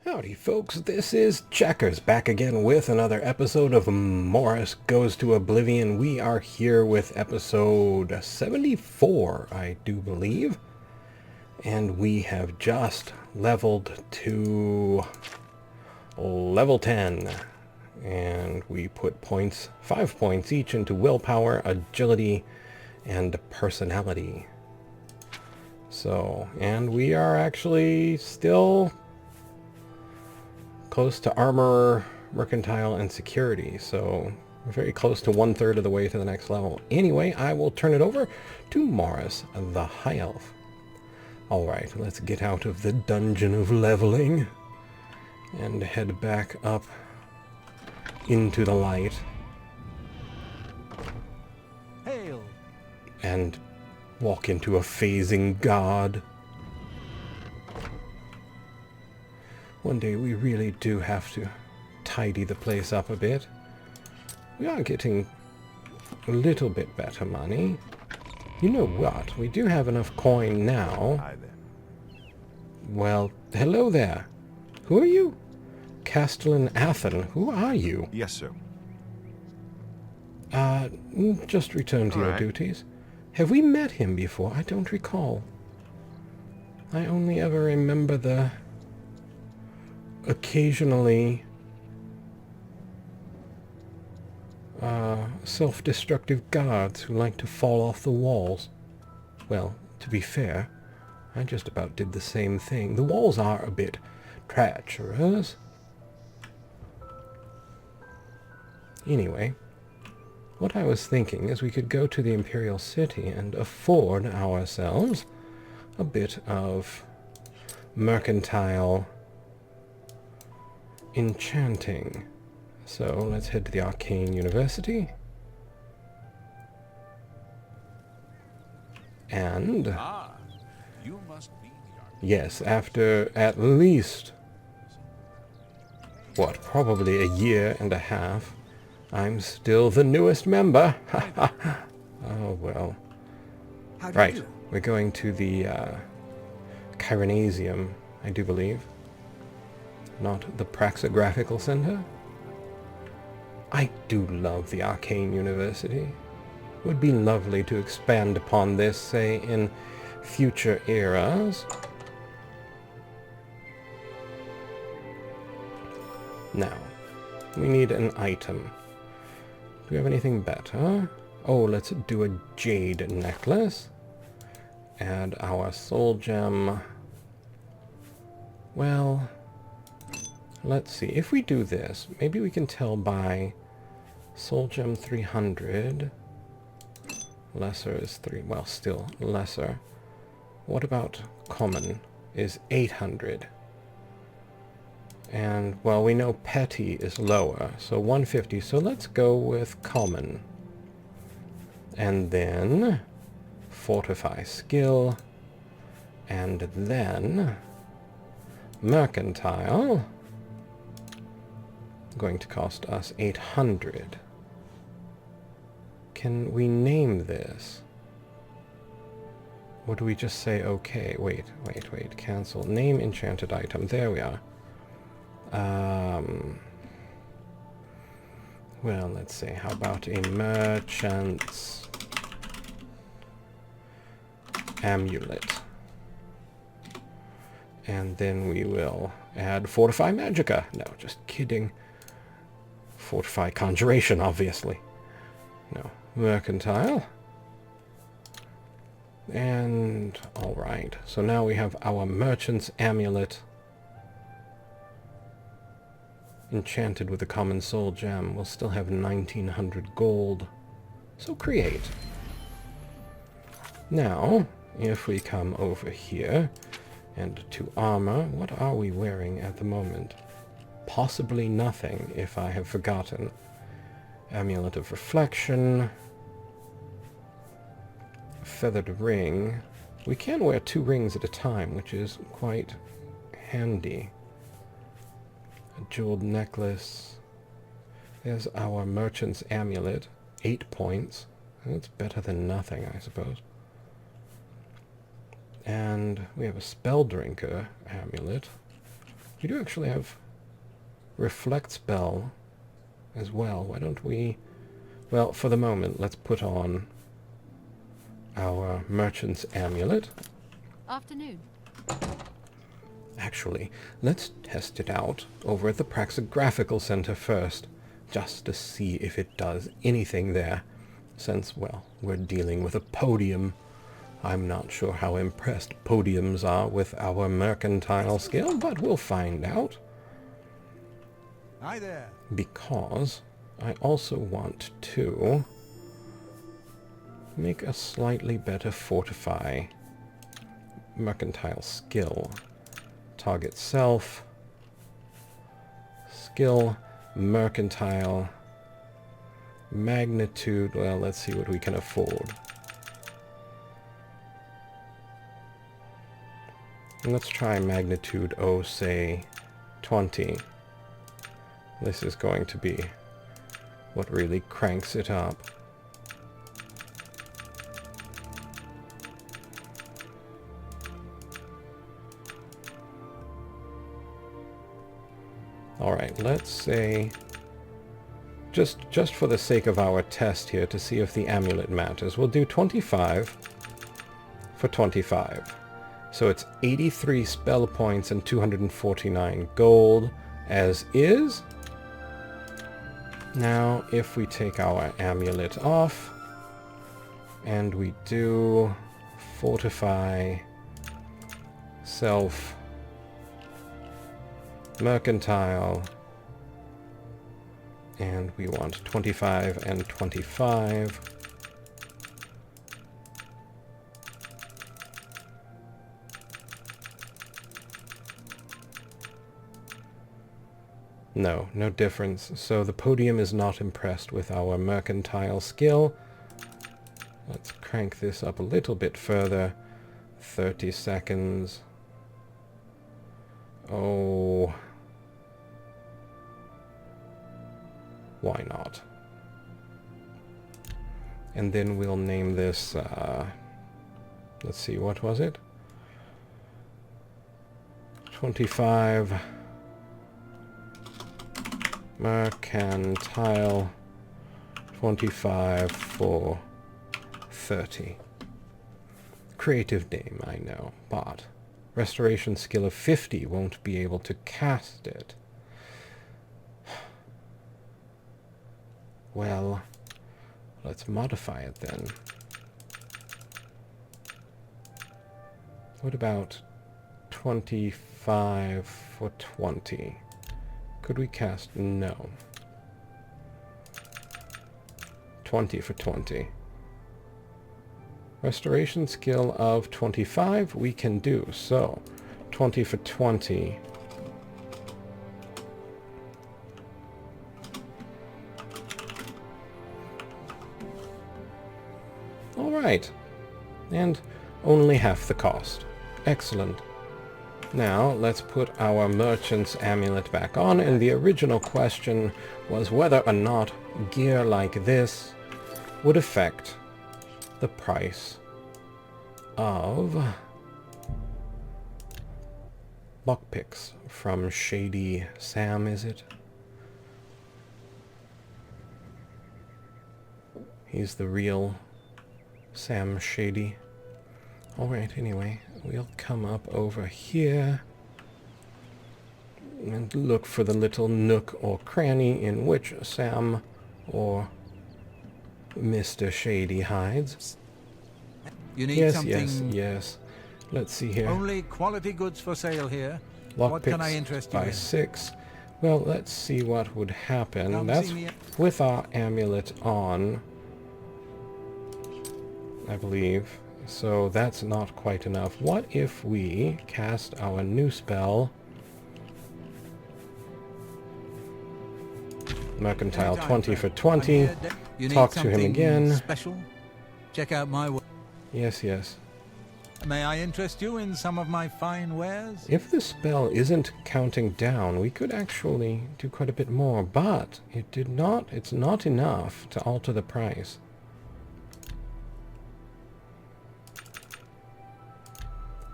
Howdy folks, this is Checkers back again with another episode of Morous Goes to Oblivion. We are here with episode 74, I do believe. And we have just leveled to level 10. And we put points, 5 points each into willpower, agility, and personality. So, and we are actually still close to armor, mercantile, and security, so we're very close to 1/3 of the way to the next level. Anyway, I will turn it over to Morous, the High Elf. Alright, let's get out of the dungeon of leveling and head back up into the light. Hail! And walk into a phasing god. One day we really do have to tidy the place up a bit. We are getting a little bit better money. You know what? We do have enough coin now. Hi there. Well, hello there. Who are you? Castellan Athen. Who are you? Yes, sir. Just returned to All your right. duties. Have we met him before? I don't recall. I only ever remember the occasionally self-destructive guards who like to fall off the walls. Well, to be fair, I just about did the same thing. The walls are a bit treacherous. Anyway, what I was thinking is we could go to the Imperial City and afford ourselves a bit of mercantile enchanting. So let's head to the Arcane University. And You must be the yes, after at least, what, probably a year and a half, I'm still the newest member. Oh well. How do Right, you do? we're going to the Chironasium, I do believe. Not the Praxographical Center. I do love the Arcane University. It would be lovely to expand upon this, say, in future eras. Now, we need an item. Do we have anything better? Oh, let's do a Jade Necklace. Add our soul gem. Well, let's see. If we do this, maybe we can tell by soul gem 300. Lesser is 3. Well, still lesser. What about common is 800? And, well, we know petty is lower, so 150. So let's go with common. And then fortify skill. And then mercantile. Going to cost us 800. Can we name this? Or do we just say okay? Wait. Cancel. Name enchanted item. There we are. Well, let's see. How about a merchant's amulet? And then we will add Fortify Magicka. No, just kidding. Fortify Conjuration, obviously. No. Mercantile. And, alright. So now we have our Merchant's Amulet. Enchanted with a common soul gem. We'll still have 1900 gold. So create. Now, if we come over here and to armor, what are we wearing at the moment? Possibly nothing, if I have forgotten. Amulet of Reflection. Feathered ring. We can wear 2 rings at a time, which is quite handy. A jeweled necklace. There's our merchant's amulet. 8 points. That's better than nothing, I suppose. And we have a spell drinker amulet. We do actually have reflect spell as well. Why don't we... Well, for the moment, let's put on our merchant's amulet. Afternoon. Actually, let's test it out over at the Praxographical Center first, just to see if it does anything there, since, well, we're dealing with a podium. I'm not sure how impressed podiums are with our mercantile skill, but we'll find out. Hi there. Because I also want to make a slightly better fortify mercantile skill. Target self, skill, mercantile, magnitude. Well, let's see what we can afford. And let's try magnitude, oh, say 20. This is going to be what really cranks it up. Alright, let's say, just for the sake of our test here, to see if the amulet matters, we'll do 25 for 25. So it's 83 spell points and 249 gold, as is. Now, if we take our amulet off, and we do fortify, self, mercantile, and we want 25 and 25. No, no difference. So the podium is not impressed with our mercantile skill. Let's crank this up a little bit further. 30 seconds. Oh. Why not? And then we'll name this, let's see, what was it? 25 mercantile, 25 for 30. Creative name, I know, but restoration skill of 50 won't be able to cast it. Well, let's modify it then. What about 25 for 20? Could we cast? No. 20 for 20. Restoration skill of 25 we can do. So, 20 for 20. Alright. And only half the cost. Excellent. Now, let's put our merchant's amulet back on, and the original question was whether or not gear like this would affect the price of lockpicks from Shady Sam, is it? He's the real Sam Shady. Alright, anyway, we'll come up over here and look for the little nook or cranny in which Sam or Mr. Shady hides. You need Yes, something. yes. Let's see here. Only quality goods for sale here. Lockpicks What can I interest you by in? 6. Well, let's see what would happen. Come That's see me. with our amulet on, I believe. So that's not quite enough. What if we cast our new spell, Mercantile, Anytime, 20 for friend. 20. I'm here. You need Talk to him something again. Special? Check out my work. Yes, yes. May I interest you in some of my fine wares? If the spell isn't counting down, we could actually do quite a bit more, but it's not enough to alter the price.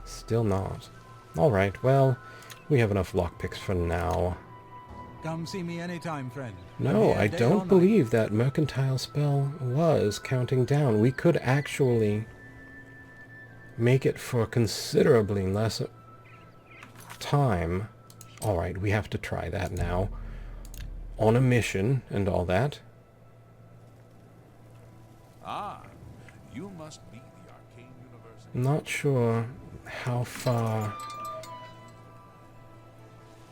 Still not. Alright, well, We have enough lockpicks for now. Come see me anytime, friend. No, I'm I here day or don't night. believe that mercantile spell was counting down. We could actually make it for considerably less time. Alright, we have to try that now. On a mission and all that. Ah, you must be the Arcane University. Not sure how far...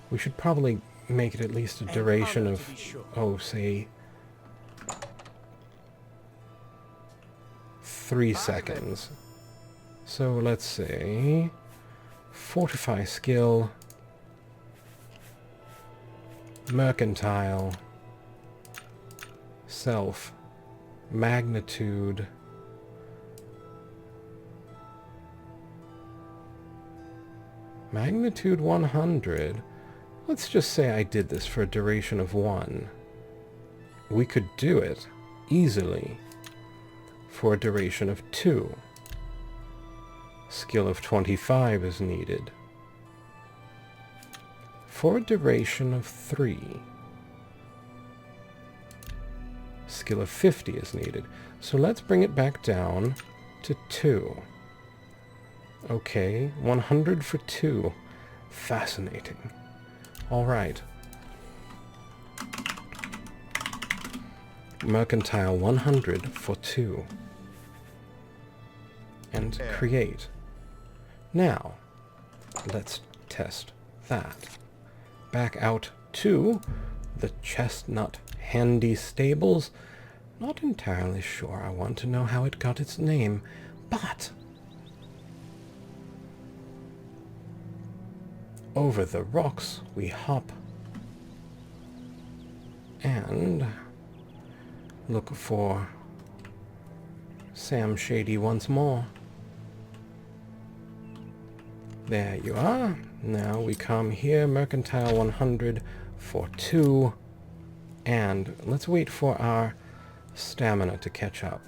We should probably make it at least a duration of, oh, say, 3 seconds. So let's say Fortify skill, Mercantile, Self, Magnitude, Magnitude 100. Let's just say I did this for a duration of 1. We could do it easily for a duration of 2. Skill of 25 is needed. For a duration of 3. Skill of 50 is needed. So let's bring it back down to 2. Okay, 100 for 2. Fascinating. Alright. Mercantile 100 for 2. And create. Now, let's test that. Back out to the Chestnut Handy Stables. Not entirely sure I want to know how it got its name, but over the rocks we hop and look for Sam Shady once more. There you are. Now we come here, Mercantile 100 for 2, and let's wait for our stamina to catch up.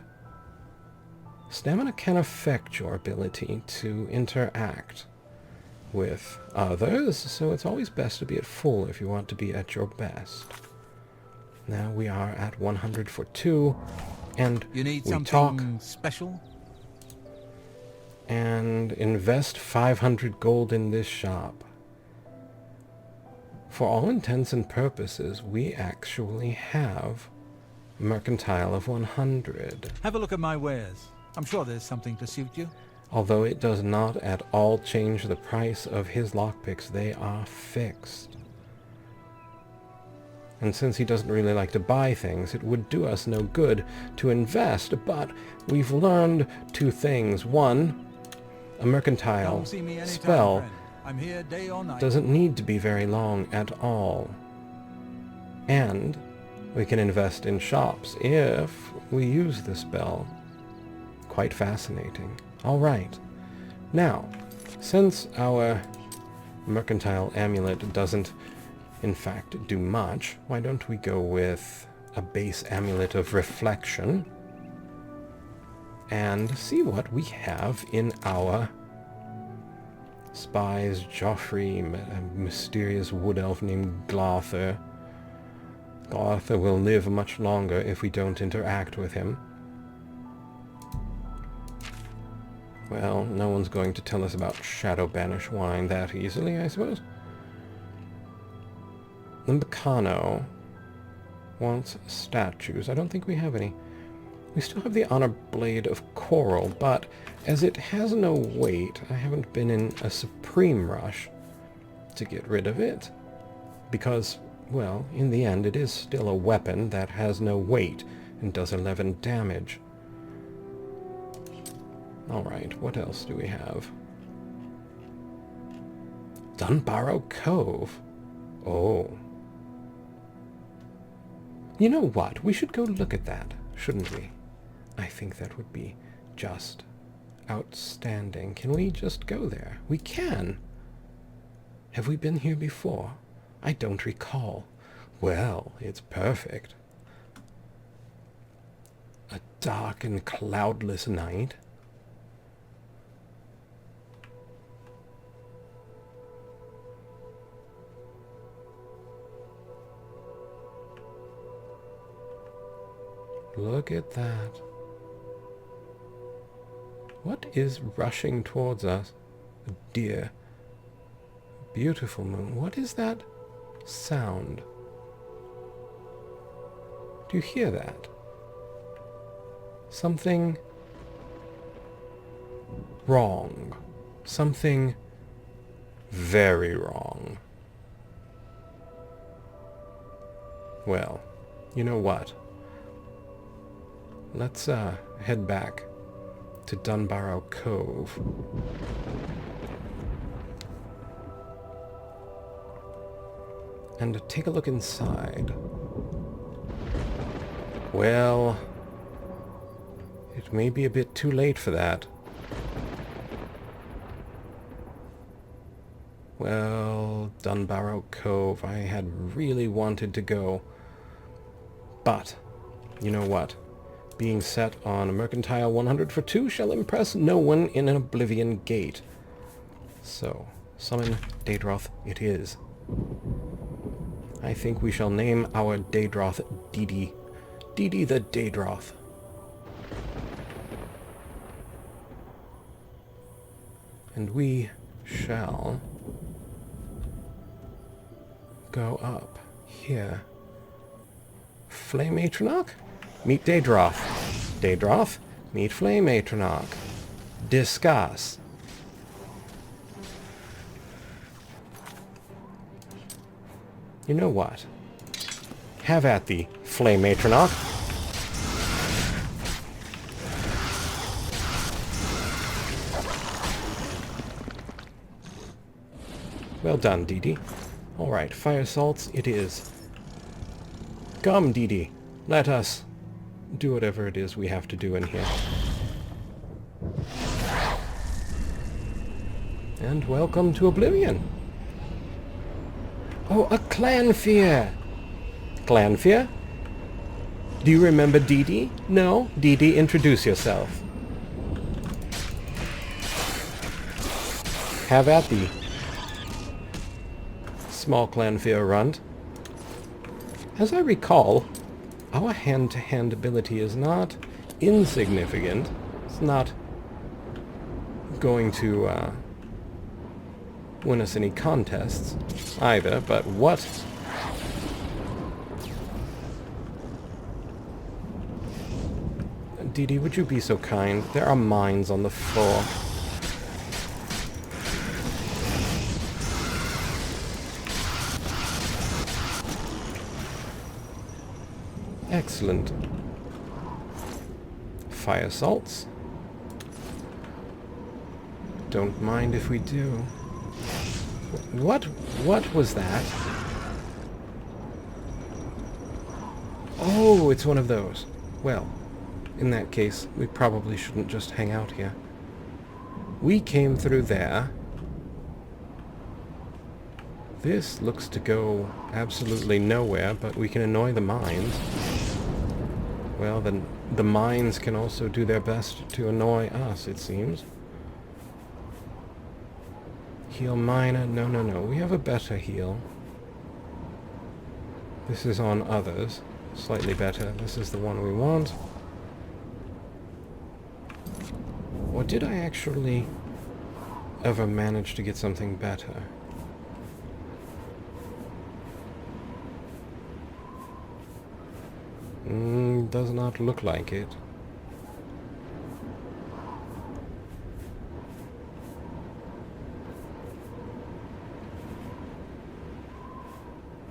Stamina can affect your ability to interact with others, so it's always best to be at full if you want to be at your best. Now we are at 100 for 2, and You need we something talk special? and invest 500 gold in this shop. For all intents and purposes, we actually have Mercantile of 100. Have a look at my wares. I'm sure there's something to suit you. Although it does not at all change the price of his lockpicks, they are fixed. And since he doesn't really like to buy things, it would do us no good to invest, but we've learned 2 things. 1, a mercantile Come see me anytime, spell friend. I'm here day or night. doesn't need to be very long at all. And we can invest in shops if we use the spell. Quite fascinating. Alright. Now, since our mercantile amulet doesn't in fact do much, why don't we go with a base amulet of reflection and see what we have in our spies. Joffrey, a mysterious wood elf named Glother. Glother will live much longer if we don't interact with him. Well, no one's going to tell us about Shadow Banish wine that easily, I suppose. The Meccano wants statues. I don't think we have any. We still have the Honor Blade of Coral, but as it has no weight, I haven't been in a supreme rush to get rid of it. Because, well, in the end, it is still a weapon that has no weight and does 11 damage. Alright, what else do we have? Dunbarrow Cove. Oh. You know what? We should go look at that, shouldn't we? I think that would be just outstanding. Can we just go there? We can. Have we been here before? I don't recall. Well, it's perfect. A dark and cloudless night. Look at that. What is rushing towards us? A deer. Beautiful moon. What is that sound? Do you hear that? Something wrong. Something very wrong. Well, you know what? Let's head back to Dunbarrow Cove. And take a look inside. Well, it may be a bit too late for that. Well, Dunbarrow Cove, I had really wanted to go. But, you know what? Being set on a mercantile 100 for 2 shall impress no one in an Oblivion Gate. So, summon Daedroth it is. I think we shall name our Daedroth Didi. Didi the Daedroth. And we shall go up here. Flame Atronach? Meet Daedroth. Daedroth, meet Flame Atronach. Discuss. You know what? Have at thee, Flame Atronach. Well done, Didi. Alright, fire salts it is. Come, Didi. Let us do whatever it is we have to do in here. And welcome to Oblivion. Oh, a Clanfear! Clanfear? Do you remember Didi? No? Didi, introduce yourself. Have at thee. Small Clanfear runt. As I recall, our hand-to-hand ability is not insignificant. It's not going to win us any contests either, but what? Didi, would you be so kind? There are mines on the floor. Excellent. Fire salts. Don't mind if we do. What was that? Oh, it's one of those. Well, in that case, we probably shouldn't just hang out here. We came through there. This looks to go absolutely nowhere, but we can annoy the mines. Well, then the mines can also do their best to annoy us, it seems. Heal miner. No. We have a better heal. This is on others. Slightly better. This is the one we want. Or did I actually ever manage to get something better? Does not look like it.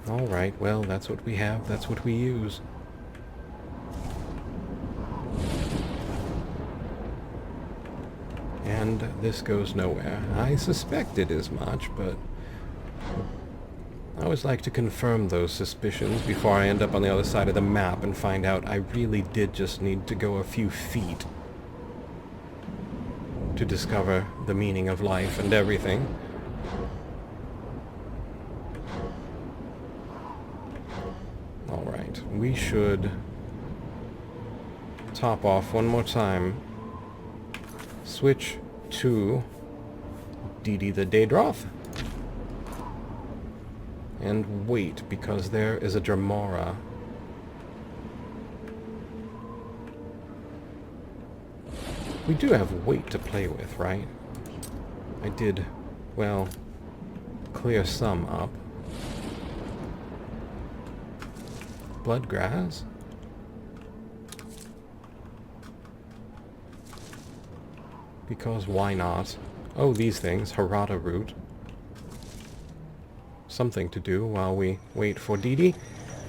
Alright, well, that's what we have. That's what we use. And this goes nowhere. I suspected as much, but I always like to confirm those suspicions before I end up on the other side of the map and find out I really did just need to go a few feet to discover the meaning of life and everything. Alright, we should top off one more time. Switch to Didi the Daedroth. And wait, because there is a Dramora We do have weight to play with, right? I did, well, clear some up. Bloodgrass. Because why not? Oh, these things. Harada root. Something to do while we wait for Dee Dee.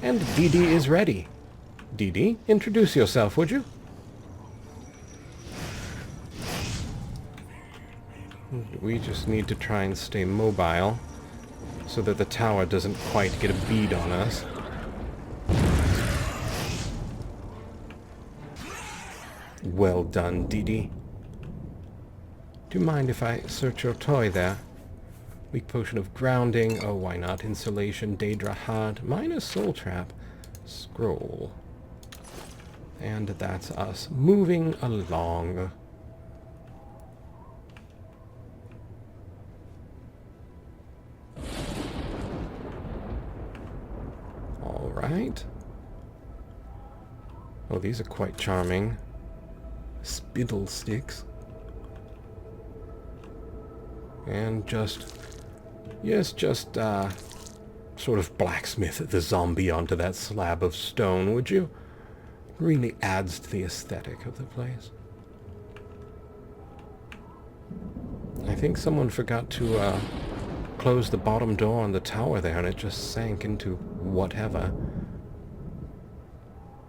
And Dee Dee is ready. Dee Dee, introduce yourself, would you? We just need to try and stay mobile so that the tower doesn't quite get a bead on us. Well done, Dee Dee. Do you mind if I search your toy there? Weak potion of grounding. Oh, why not? Insulation, Daedra Heart, minus soul trap, scroll. And that's us moving along. All right. Oh, these are quite charming. Spittle sticks. And just, yes, just, sort of blacksmith the zombie onto that slab of stone, would you? Really adds to the aesthetic of the place. I think someone forgot to, close the bottom door on the tower there, and it just sank into whatever.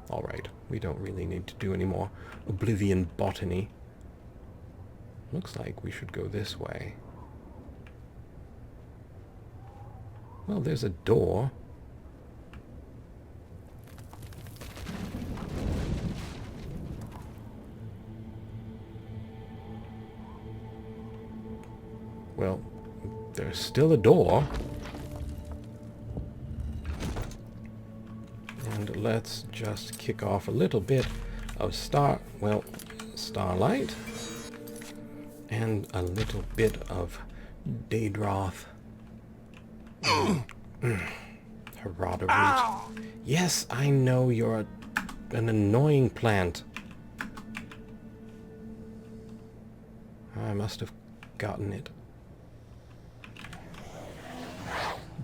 Alright, we don't really need to do any more Oblivion botany. Looks like we should go this way. Well, there's a door. Well, there's still a door. And let's just kick off a little bit of starlight. And a little bit of Daedroth. Harada root. Yes, I know you're an annoying plant. I must have gotten it.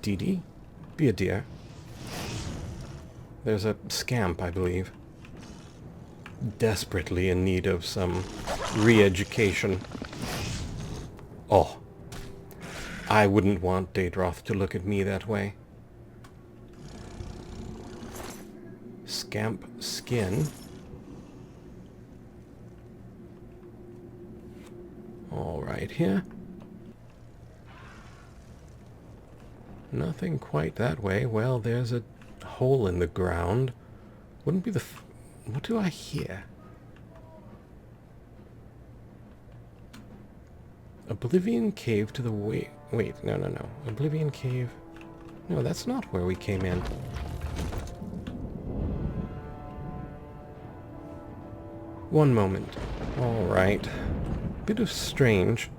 Dee Dee, be a dear. There's a scamp, I believe. Desperately in need of some re-education. Oh. I wouldn't want Daedroth to look at me that way. Scamp skin. All right here. Nothing quite that way. Well, there's a hole in the ground. Wouldn't be the... What do I hear? Oblivion Cave to the Wait, no. Oblivion Cave. No, that's not where we came in. One moment. Alright. Bit of strange.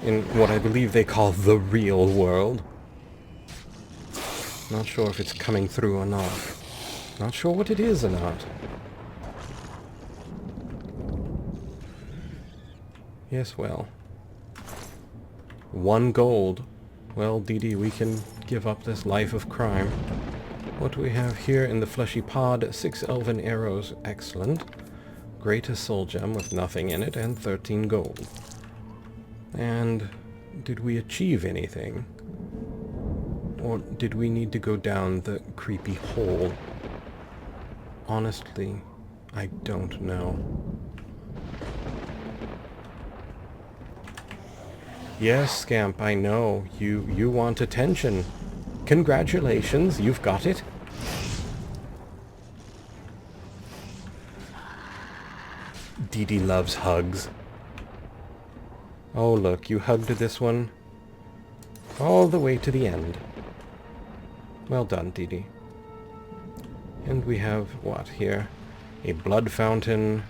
In what I believe they call the real world. Not sure if it's coming through or not. Not sure what it is or not. Yes, well. 1 gold. Well, Dee Dee, we can give up this life of crime. What do we have here in the fleshy pod? 6 elven arrows. Excellent. Greater soul gem with nothing in it, and 13 gold. And did we achieve anything? Or did we need to go down the creepy hole? Honestly, I don't know. Yes, Scamp, I know. You want attention. Congratulations, you've got it. Dee Dee loves hugs. Oh, look, you hugged this one all the way to the end. Well done, Dee Dee. And we have, what, here? A blood fountain.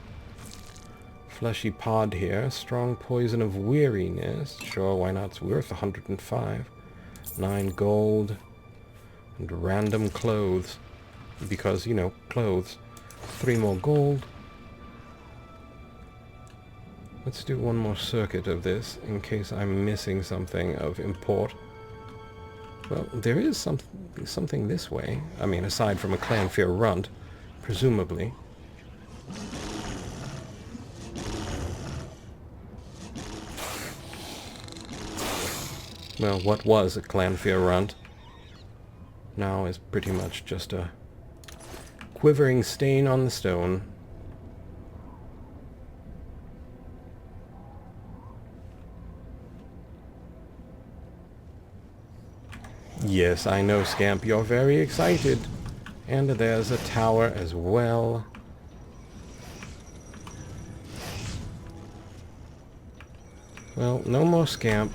Fleshy pod here. Strong poison of weariness. Sure, why not? It's worth 105. 9 gold. And random clothes. Because, you know, clothes. 3 more gold. Let's do one more circuit of this, in case I'm missing something of import. Well, there is something this way. I mean, aside from a Clanfear runt, presumably. Well, what was a Clanfear runt now is pretty much just a quivering stain on the stone. Yes, I know, Scamp, you're very excited. And there's a tower as well. Well, no more Scamp.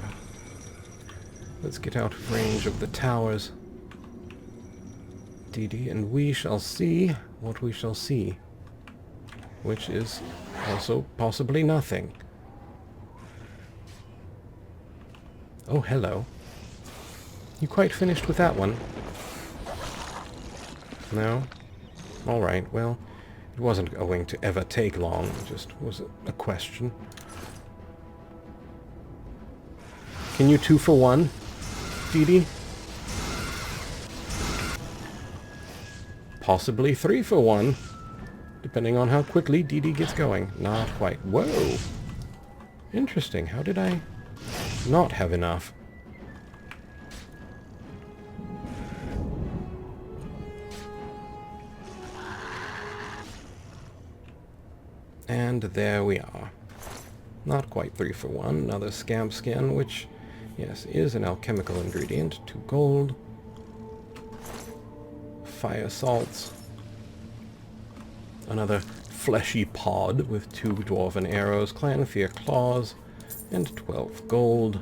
Let's get out of range of the towers. Dee, and we shall see what we shall see. Which is also possibly nothing. Oh, hello. You quite finished with that one? No? Alright, well, it wasn't going to ever take long. It just was a question. Can you 2 for 1, Dee? Possibly 3 for 1, depending on how quickly Dee gets going. Not quite. Whoa! Interesting. How did I not have enough? And there we are. Not quite 3 for 1. Another Scamp skin, which, yes, is an alchemical ingredient. 2 gold. Fire salts. Another fleshy pod with 2 dwarven arrows, Clanfear claws, and 12 gold.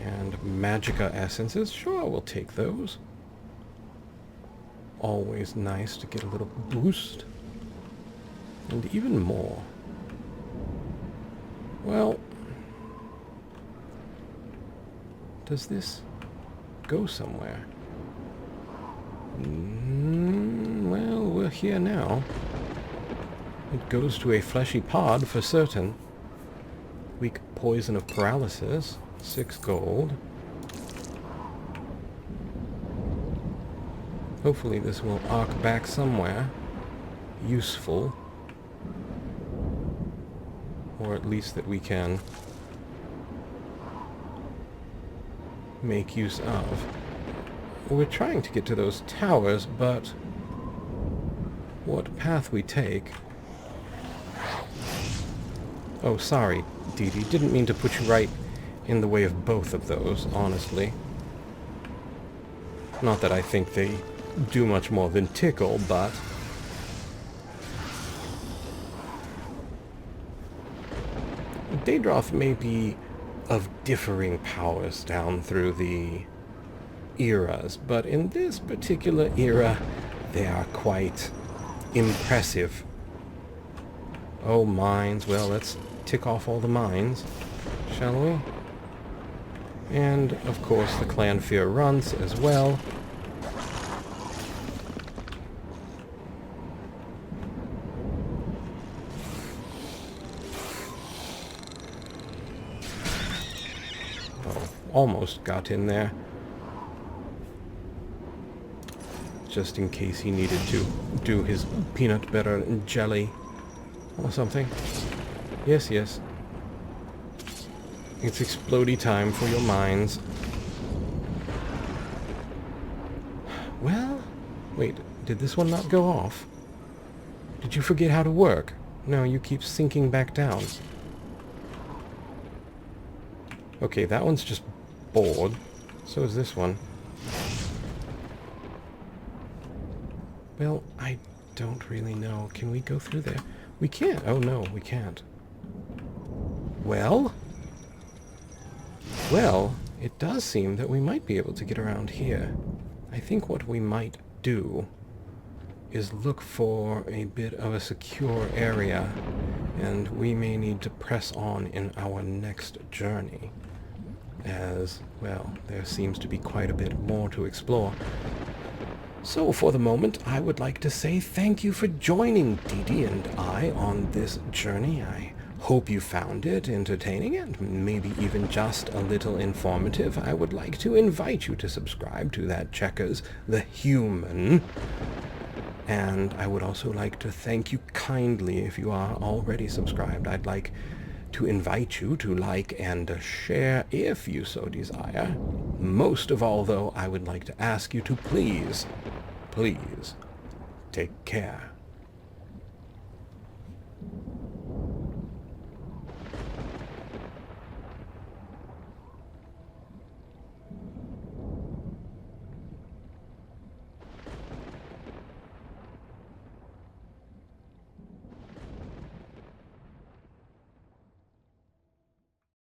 And magicka essences. Sure, we'll take those. Always nice to get a little boost. And even more. Well, does this go somewhere? Well, we're here now. It goes to a fleshy pod for certain. Weak poison of paralysis. 6 gold. Hopefully this will arc back somewhere. Useful. Or at least that we can make use of. We're trying to get to those towers, but what path we take... Oh, sorry, Dee. Didn't mean to put you right in the way of both of those, honestly. Not that I think they do much more than tickle, but... Daedroth may be of differing powers down through the eras, but in this particular era, they are quite impressive. Oh, mines. Well, let's tick off all the mines, shall we? And, of course, the Clanfear runts as well. Almost got in there. Just in case he needed to do his peanut butter and jelly or something. Yes, yes. It's explodey time for your mines. Well, wait, did this one not go off? Did you forget how to work? No, you keep sinking back down. Okay, that one's just bored. So is this one. Well, I don't really know. Can we go through there? We can't. Oh no, we can't. Well? Well, it does seem that we might be able to get around here. I think what we might do is look for a bit of a secure area, and we may need to press on in our next journey. As, well, there seems to be quite a bit more to explore. So for the moment, I would like to say thank you for joining Didi and I on this journey. I hope you found it entertaining and maybe even just a little informative. I would like to invite you to subscribe to that Checkers the Human. And I would also like to thank you kindly if you are already subscribed. I'd like to invite you to like and share if you so desire. Most of all, though, I would like to ask you to please take care.